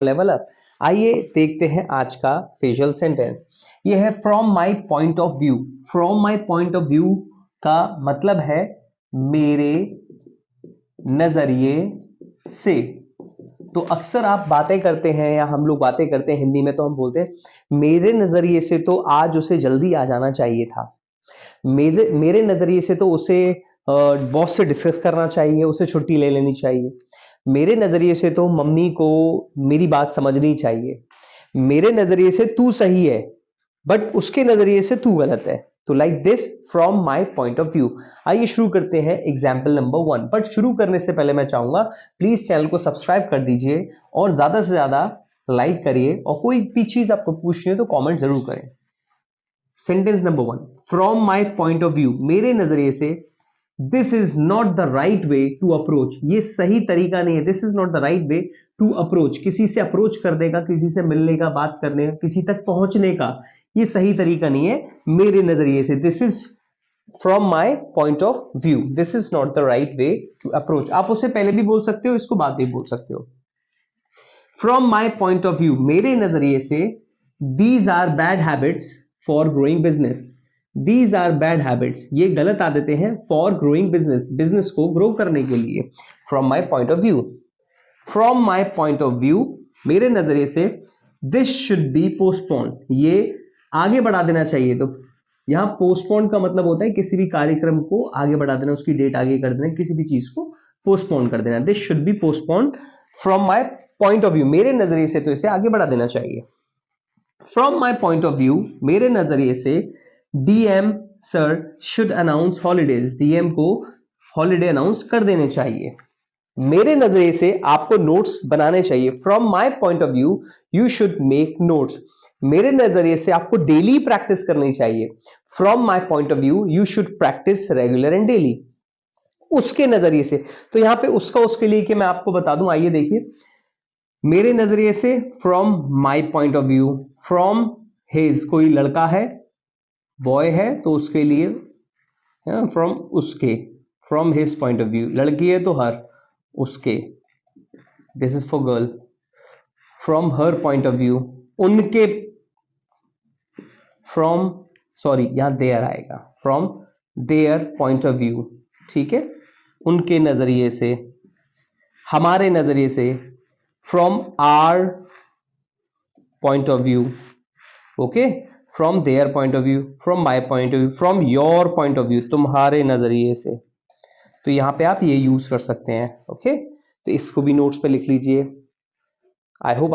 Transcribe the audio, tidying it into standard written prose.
Level up. आइए देखते हैं आज का फेशियल सेंटेंस। ये है from my point of view. From my point of view का मतलब है मेरे नजरिए से। तो अक्सर आप बातें करते हैं या हम लोग बातें करते हैं हिंदी में, तो हम बोलते हैं मेरे नजरिए से तो आज उसे जल्दी आ जाना चाहिए था। मेरे मेरे नजरिए से तो उसे बॉस से डिस्कस करना चाहिए, उसे छुट्टी ले लेनी चाहिए। मेरे नजरिए से तो मम्मी को मेरी बात समझनी चाहिए। मेरे नजरिए से तू सही है, बट उसके नजरिए से तू गलत है। तो like this from my point of view. आइए शुरू करते हैं एग्जाम्पल नंबर 1। बट शुरू करने से पहले मैं चाहूंगा प्लीज चैनल को सब्सक्राइब कर दीजिए और ज्यादा से ज्यादा लाइक करिए, और कोई भी चीज आपको पूछनी है तो कॉमेंट जरूर करें। Sentence number 1, from my point of view, मेरे नजरिए से this is not the right way to approach, ये सही तरीका नहीं है। This is not the right way to approach, किसी से अप्रोच करने का, किसी से मिलने का, बात करने का, किसी तक पहुंचने का, ये सही तरीका नहीं है मेरे नजरिए से। This is from my point of view, this is not the right way to approach. आप उसे पहले भी बोल सकते हो, इसको बाद में बोल सकते हो। From my point of view, मेरे नजरिए से these are bad habits for growing business. These are bad habits, ये गलत आदतें हैं फॉर ग्रोइंग बिजनेस, बिजनेस को ग्रो करने के लिए। From my point of view, from my point of view, मेरे नजरिए से दिस शुड बी पोस्टपोन, ये आगे बढ़ा देना चाहिए। तो यहां पोस्टपोन का मतलब होता है किसी भी कार्यक्रम को आगे बढ़ा देना, उसकी डेट आगे कर देना, किसी भी चीज को पोस्टपोन कर देना। This should be postpone from my point of view, मेरे नजरिए से तो इसे आगे बढ़ा देना चाहिए। From my point of view, मेरे नजरिए से DM sir should announce holidays, DM को हॉलीडे अनाउंस कर देने चाहिए। मेरे नजरिए से आपको नोट्स बनाने चाहिए। From my point of view you should make notes, मेरे नजरिए से आपको डेली प्रैक्टिस करनी चाहिए। From my point of view you should practice regular and daily, उसके नजरिए से। तो यहां पे उसका उसके लिए कि मैं आपको बता दूं, आइए देखिए। मेरे नजरिए से from my point of view, from his, कोई लड़का है, बॉय है तो उसके लिए, फ्रॉम उसके, from his point of view, लड़की है तो हर, उसके, this is for girl. From her point of view, उनके, फ्रॉम, सॉरी यहां देयर आएगा, from their point of view, ठीक है, उनके नजरिए से, हमारे नजरिए से, from our point of view, okay, from their point of view, from my point of view, from your point of view, तुम्हारे नजरिए से। तो यहां पे आप ये यूज कर सकते हैं, ओके। तो इसको भी नोट्स पे लिख लीजिए। I hope